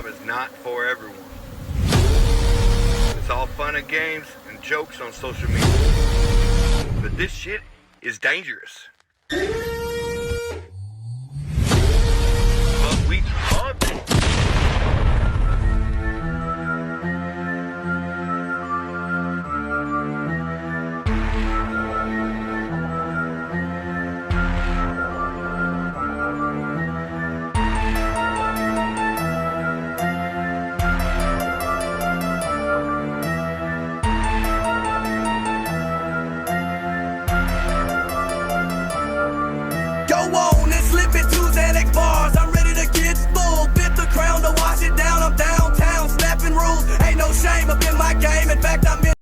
job is not for everyone. It's all fun and games and jokes on social media. But this shit is dangerous.